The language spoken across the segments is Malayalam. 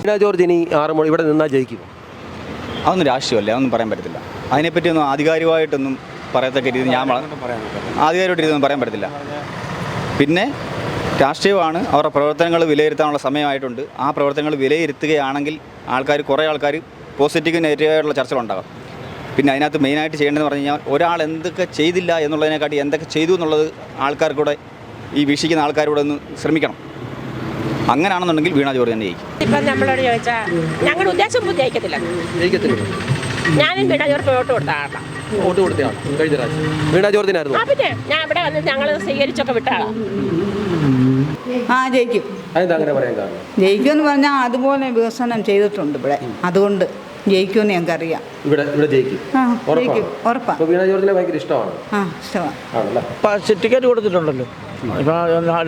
വീണ ജോർജ് ഇനി 6 മണി ഇവിടെ നിന്നാൽ ജയിക്കും? അതൊന്നും രാഷ്ട്രീയമല്ല, അതൊന്നും പറയാൻ പറ്റത്തില്ല. അതിനെപ്പറ്റിയൊന്നും ആധികാരികമായിട്ടൊന്നും പറയത്തക്ക രീതി ആധികാരികമായിട്ട് രീതിയൊന്നും പറയാൻ പറ്റത്തില്ല. പിന്നെ രാഷ്ട്രീയമാണ്, അവരുടെ പ്രവർത്തനങ്ങൾ വിലയിരുത്താനുള്ള സമയമായിട്ടുണ്ട്. ആ പ്രവർത്തനങ്ങൾ വിലയിരുത്തുകയാണെങ്കിൽ കുറേ ആൾക്കാർ പോസിറ്റീവ് നെഗറ്റീവായിട്ടുള്ള ചർച്ചകളുണ്ടാകും. പിന്നെ അതിനകത്ത് മെയിനായിട്ട് ചെയ്യേണ്ടതെന്ന് പറഞ്ഞു കഴിഞ്ഞാൽ ഒരാൾ എന്തൊക്കെ ചെയ്തില്ല എന്നുള്ളതിനെക്കാട്ടി എന്തൊക്കെ ചെയ്തു എന്നുള്ളത് ആൾക്കാർക്കൂടെ, ഈ വീക്ഷിക്കുന്ന ആൾക്കാരോട് ഒന്ന് ശ്രമിക്കണം. അങ്ങനെയാണെന്നുണ്ടെങ്കിൽ വീണ ജോർജ് തന്നെ ജയിക്കും. ഇപ്പം നമ്മളോട് ചോദിച്ചാൽ ഞങ്ങളുടെ ഉദ്ദേശം ജയിക്കത്തില്ല. ഞാനും വീണ ജോർജ് വോട്ട് കൊടുത്താണ്. വോട്ട് കൊടുത്തതാണ് കഴിഞ്ഞ പ്രാവശ്യം വീണ ജോർജിനായിരുന്നു. പിന്നെ ഞാൻ ഇവിടെ വന്ന് ഞങ്ങൾ സ്വീകരിച്ചൊക്കെ വിട്ടാളാണ്. ജയിക്കും. അതെന്താ അങ്ങനെ പറയാൻ കാരണം? ജയിക്കുമെന്ന് പറഞ്ഞാൽ അതുപോലെ വികസനം ചെയ്തിട്ടുണ്ട് ഇവിടെ, അതുകൊണ്ട് ജയിക്കുമെന്ന് ഞങ്ങൾക്കറിയാം. ഇവിടെ ജയിക്കും, ഉറപ്പാണ്. വീണ ജോർജിനെ ഭയങ്കര ഇഷ്ടമാണ്. ഇഷ്ടമാണ്. ടിക്കറ്റ് കൊടുത്തിട്ടുണ്ടല്ലോ. ഇപ്പം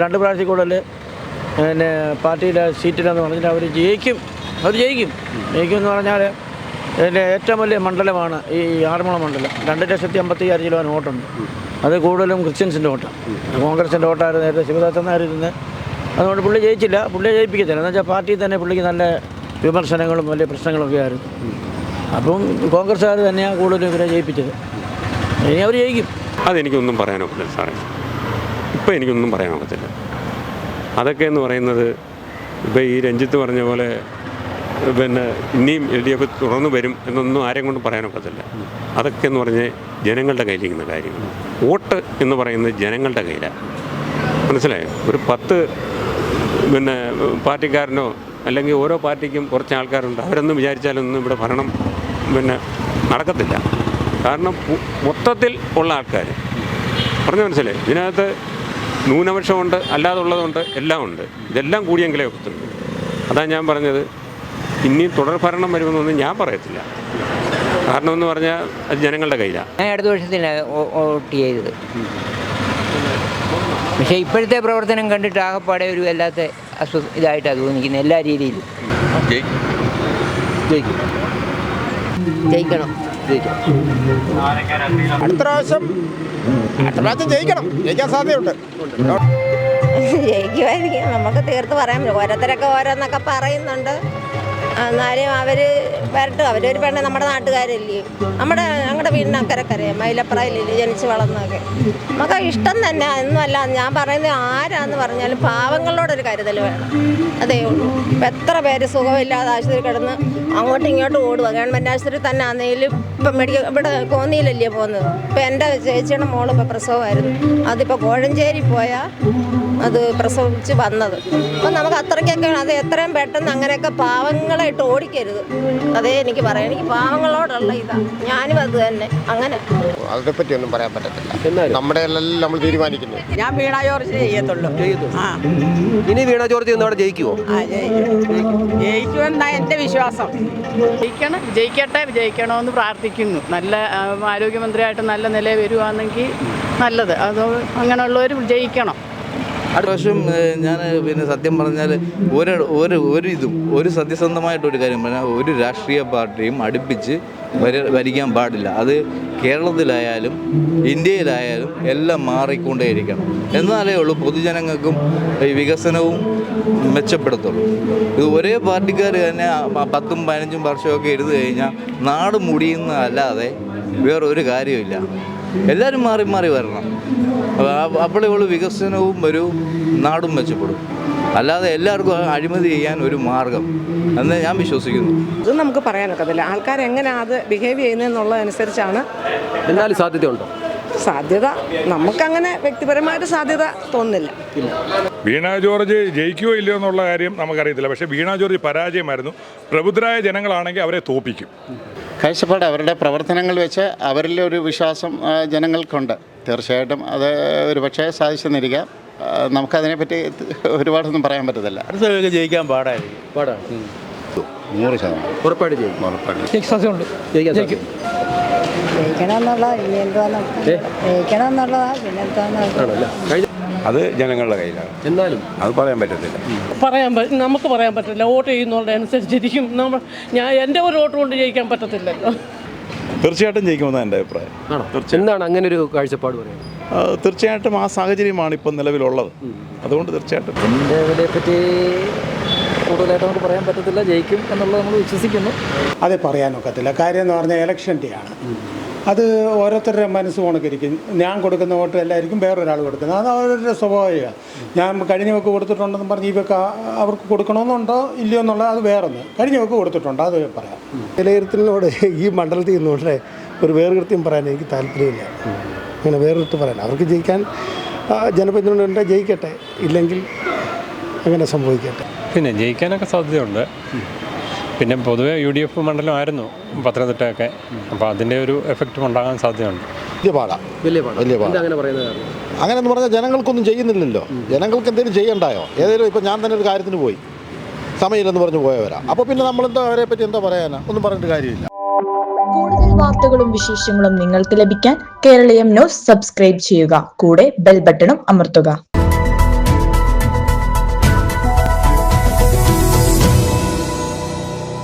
2 പ്രാവശ്യം കൂടുതൽ പിന്നെ പാർട്ടിയുടെ സീറ്റിലെന്ന് പറഞ്ഞാൽ അവർ ജയിക്കും എന്ന് പറഞ്ഞാൽ ഇതിൻ്റെ ഏറ്റവും വലിയ മണ്ഡലമാണ് ഈ ആറന്മുള മണ്ഡലം. 2,55,000 കിലോ വോട്ടുണ്ട്. അത് കൂടുതലും ക്രിസ്ത്യൻസിൻ്റെ വോട്ടാണ്. കോൺഗ്രസിൻ്റെ വോട്ടായിരുന്നു നേരത്തെ ശിവദാസനായിരുന്നു. അതുകൊണ്ട് പുള്ളി ജയിച്ചില്ല, പുള്ളിയെ ജയിപ്പിക്കത്തില്ല. എന്ന് വെച്ചാൽ പാർട്ടിയിൽ തന്നെ പുള്ളിക്ക് നല്ല വിമർശനങ്ങളും വലിയ പ്രശ്നങ്ങളൊക്കെ ആയിരുന്നു. അപ്പം കോൺഗ്രസ്സുകാർ തന്നെയാണ് കൂടുതലും ഇവരെ ജയിപ്പിച്ചത്. ഇനി അവർ ജയിക്കും. അതെനിക്കൊന്നും പറയാനൊക്കില്ല സാറേ, ഇപ്പം എനിക്കൊന്നും പറയാനൊക്കത്തില്ല. അതൊക്കെ എന്ന് പറയുന്നത് ഇപ്പോൾ ഈ രഞ്ജിത്ത് പറഞ്ഞ പോലെ പിന്നെ ഇനിയും LDF തുറന്നു വരും എന്നൊന്നും ആരെയും കൊണ്ട് പറയാനൊക്കത്തില്ല. അതൊക്കെ എന്ന് പറഞ്ഞാൽ ജനങ്ങളുടെ കയ്യിലിരിക്കുന്ന കാര്യങ്ങൾ. വോട്ട് എന്ന് പറയുന്നത് ജനങ്ങളുടെ കയ്യിലാണ്, മനസ്സിലായോ? ഒരു 10 പിന്നെ പാർട്ടിക്കാരനോ അല്ലെങ്കിൽ ഓരോ പാർട്ടിക്കും കുറച്ച് ആൾക്കാരുണ്ട്, അവരൊന്നും വിചാരിച്ചാലൊന്നും ഇവിടെ ഭരണം പിന്നെ നടക്കത്തില്ല. കാരണം മൊത്തത്തിൽ ഉള്ള ആൾക്കാർ പറഞ്ഞു മനസ്സിലായി. ഇതിനകത്ത് ന്യൂനപക്ഷമുണ്ട്, അല്ലാതുള്ളതുണ്ട്, എല്ലാം ഉണ്ട്. ഇതെല്ലാം കൂടിയെങ്കിലേ ഒക്കത്തുള്ളൂ. അതാണ് ഞാൻ പറഞ്ഞത്. ഇനിയും തുടർ ഭരണം വരുമെന്നൊന്നും ഞാൻ പറയത്തില്ല. കാരണം എന്ന് പറഞ്ഞാൽ അത് ജനങ്ങളുടെ കയ്യിലാണ്. ഞാൻ അടുത്ത വർഷത്തിലാണ് വോട്ട് ചെയ്തത്. പക്ഷേ ഇപ്പോഴത്തെ പ്രവർത്തനം കണ്ടിട്ട് ആകെപ്പാടെ ഒരു വല്ലാത്ത ഇതായിട്ടാണ് തോന്നിക്കുന്നത് എല്ലാ രീതിയിലും. ജയിക്കണം. അടുത്ത പ്രാവശ്യം ജയിക്കാൻ സാധ്യതയുണ്ട്. ജയിക്കുമായിരിക്കും, നമുക്ക് തീർത്ത് പറയാൻ പറ്റും. ഓരോരുത്തരൊക്കെ ഓരോന്നൊക്കെ പറയുന്നുണ്ട്. എന്നാലും അവർ വരട്ടെ. അവരൊരു പെണ്ണെ നമ്മുടെ നാട്ടുകാരല്ലേ, ഞങ്ങളുടെ വീടിനക്കരക്കറിയാം, മൈലപ്രായില്ലേ ജനിച്ച് വളർന്നതൊക്കെ. നമുക്ക് ഇഷ്ടം തന്നെ ഒന്നുമല്ല. ഞാൻ പറയുന്നത് ആരാന്ന് പറഞ്ഞാലും പാവങ്ങളോടൊരു കരുതൽ വേണം, അതേ ഉള്ളൂ. ഇപ്പം എത്ര പേര് സുഖമില്ലാതെ ആശുപത്രി കിടന്ന് അങ്ങോട്ടും ഇങ്ങോട്ടും ഓടുക. ഗവൺമെൻറ് ആശുപത്രി തന്നെ ആണെങ്കിലും ഇപ്പം ഇവിടെ കോന്നിയിലല്ലേ പോകുന്നത്. ഇപ്പം എൻ്റെ ചേച്ചിയുടെ മോള് ഇപ്പോൾ പ്രസവമായിരുന്നു. അതിപ്പോൾ കോഴഞ്ചേരി പോയാൽ അത് പ്രസവിച്ച് വന്നത്. അപ്പം നമുക്ക് അത്രയ്ക്കൊക്കെ അത് എത്രയും പെട്ടെന്ന് അങ്ങനെയൊക്കെ പാവങ്ങളെ ഇട്ട് ഓടിക്കരുത്. അതേ എനിക്ക് പറയാം. എനിക്ക് പാവങ്ങളോടുള്ള ഇതാണ്. ഞാനും അത് തന്നെ. അങ്ങനെ അതിനെപ്പറ്റി ഒന്നും പറയാൻ പറ്റത്തില്ല. നമ്മുടെ എല്ലാം നമ്മൾ തീരുമാനിക്കുന്നു. ഞാൻ വീണ ജോർജ് ചെയ്യത്തുള്ളൂ. ഇനി വീണ ജോർജ് അവിടെ ജയിക്കുമോ? ജയിക്കുമെന്നാണ് എൻ്റെ വിശ്വാസം. ജയിക്കണമെന്ന് പ്രാർത്ഥിക്കുന്നു. നല്ല ആരോഗ്യമന്ത്രിയായിട്ട് നല്ല നിലയിൽ വരുവാണെങ്കിൽ നല്ലത്. അത് അങ്ങനെയുള്ളവർ ജയിക്കണം. അടുത്ത പ്രാവശ്യം ഞാൻ പിന്നെ സത്യം പറഞ്ഞാൽ ഒരു സത്യസന്ധമായിട്ടൊരു കാര്യം പറഞ്ഞാൽ ഒരു രാഷ്ട്രീയ പാർട്ടിയും അടുപ്പിച്ച് ഭരിക്കാൻ പാടില്ല. അത് കേരളത്തിലായാലും ഇന്ത്യയിലായാലും എല്ലാം മാറിക്കൊണ്ടേയിരിക്കണം. എന്നാലേ ഉള്ളൂ പൊതുജനങ്ങൾക്കും ഈ വികസനവും മെച്ചപ്പെടുത്തുള്ളൂ. ഇത് ഒരേ പാർട്ടിക്കാർ തന്നെ 10ഉം 15ഉം വർഷമൊക്കെ ഇരുന്ന് കഴിഞ്ഞാൽ നാട് മുടിയുന്നതല്ലാതെ വേറൊരു കാര്യമില്ല. എല്ലാവരും മാറി മാറി വരണം. അപ്പോഴേ ഉള്ളൂ വികസനവും ഒരു നാടും മെച്ചപ്പെടും. അല്ലാതെ എല്ലാവർക്കും അഴിമതി ചെയ്യാൻ ഒരു മാർഗം എന്ന് ഞാൻ വിശ്വസിക്കുന്നു. ഇത് നമുക്ക് പറയാനൊക്കത്തില്ല. ആൾക്കാർ എങ്ങനെയാണ് അത് ബിഹേവ് ചെയ്യുന്നതെന്നുള്ളതനുസരിച്ചാണ്. എന്നാലും സാധ്യതയുണ്ടോ? സാധ്യത നമുക്കങ്ങനെ വ്യക്തിപരമായിട്ട് സാധ്യത തോന്നുന്നില്ല. വീണ ജോർജ് ജയിക്കുകയോ ഇല്ലയോ എന്നുള്ള കാര്യം നമുക്കറിയത്തില്ല. പക്ഷേ വീണ ജോർജ് പരാജയമായിരുന്നു. പ്രബുദ്ധരായ ജനങ്ങളാണെങ്കിൽ അവരെ തോപ്പിക്കും. കാഴ്ചപ്പാട് അവരുടെ പ്രവർത്തനങ്ങൾ വെച്ച് അവരിലെ ഒരു വിശ്വാസം ജനങ്ങൾക്കുണ്ട്. തീർച്ചയായിട്ടും അത് ഒരു പക്ഷേ സാധിച്ചെന്നിരിക്കാം. നമുക്കതിനെപ്പറ്റി ഒരുപാടൊന്നും പറയാൻ പറ്റത്തില്ല. അടുത്ത ജയിക്കാൻ പാടാണ്. 100% ഉറപ്പായിട്ട് ജയിക്കും. അത് ജനങ്ങളുടെ കയ്യിലാണ്. എന്നാലും അത് പറയാൻ പറ്റത്തില്ല. നമുക്ക് പറയാൻ പറ്റില്ല. വോട്ട് ചെയ്യുന്നവരുടെ അനുസരിച്ചിരിക്കും. എൻ്റെ ഒരു വോട്ട് കൊണ്ട് ജയിക്കാൻ പറ്റത്തില്ലല്ലോ. തീർച്ചയായിട്ടും ജയിക്കുമെന്നാണ് എൻ്റെ അഭിപ്രായം. എന്താണ് അങ്ങനെ ഒരു കാഴ്ചപ്പാട് പറയുന്നത്? തീർച്ചയായിട്ടും ആ സാഹചര്യമാണ് ഇപ്പം നിലവിലുള്ളത്. അതുകൊണ്ട് തീർച്ചയായിട്ടും എൻ്റെ ഇതിനെപ്പറ്റി കൂടുതലായിട്ട് നമുക്ക് പറയാൻ പറ്റത്തില്ല. ജയിക്കും എന്നുള്ളത് നമ്മൾ വിശ്വസിക്കുന്നു. അത് പറയാനൊക്കത്തില്ല. കാര്യം എന്ന് പറഞ്ഞാൽ ഇലക്ഷൻ ഡേ ആണ്. അത് ഓരോരുത്തരുടെ മനസ്സ് കണക്കിരിക്കും. ഞാൻ കൊടുക്കുന്ന വോട്ട് എല്ലായിരിക്കും വേറൊരാൾ കൊടുക്കുന്നത്. അത് അവരുടെ സ്വാഭാവികമാണ്. ഞാൻ കഴിഞ്ഞ വെക്ക് കൊടുത്തിട്ടുണ്ടെന്ന് പറഞ്ഞ് ഈ വെക്ക് അവർക്ക് കൊടുക്കണമെന്നുണ്ടോ ഇല്ലയോ എന്നുള്ളത് അത് വേറൊന്ന്. കഴിഞ്ഞ വെക്ക് കൊടുത്തിട്ടുണ്ട്, അത് പറയാം. വിലയിരുത്തലിനോട് ഈ മണ്ഡലത്തിൽ നിന്നുകൊണ്ട് ഒരു വേർകൃത്യം പറയാൻ എനിക്ക് താല്പര്യമില്ല. അങ്ങനെ വേറിട്ട് പറയാൻ അവർക്ക് ജയിക്കാൻ ജനപ്രതിനിധികളുണ്ട്, ജയിക്കട്ടെ. ഇല്ലെങ്കിൽ അങ്ങനെ സംഭവിക്കട്ടെ. പിന്നെ ജയിക്കാനൊക്കെ സാധ്യതയുണ്ട്. പിന്നെ പൊതുവെ UDF മണ്ഡലമായിരുന്നു പത്തനംതിട്ടയൊക്കെ. അപ്പോൾ അതിൻ്റെ ഒരു എഫക്റ്റും ഉണ്ടാകാൻ സാധ്യതയുണ്ട്. അങ്ങനെ എന്ന് പറഞ്ഞാൽ ജനങ്ങൾക്കൊന്നും ചെയ്യുന്നില്ലല്ലോ. ജനങ്ങൾക്ക് എന്തെങ്കിലും ചെയ്യണ്ടായോ? ഏതെങ്കിലും ഇപ്പോൾ ഞാൻ തന്നെ ഒരു കാര്യത്തിന് പോയി, സമയമില്ലെന്ന് പറഞ്ഞ് പോയവരാ. അപ്പോൾ പിന്നെ നമ്മളെന്താ അവരെ പറ്റി എന്താ പറയാനാ? ഒന്നും പറഞ്ഞിട്ട് കാര്യമില്ല. കൂടുതൽ വാർത്തകളും വിശേഷങ്ങളും നിങ്ങൾക്ക് ലഭിക്കാൻ കേരളീയം ന്യൂസ് സബ്സ്ക്രൈബ് ചെയ്യുക. കൂടെ ബെൽ ബട്ടണും അമർത്തുക.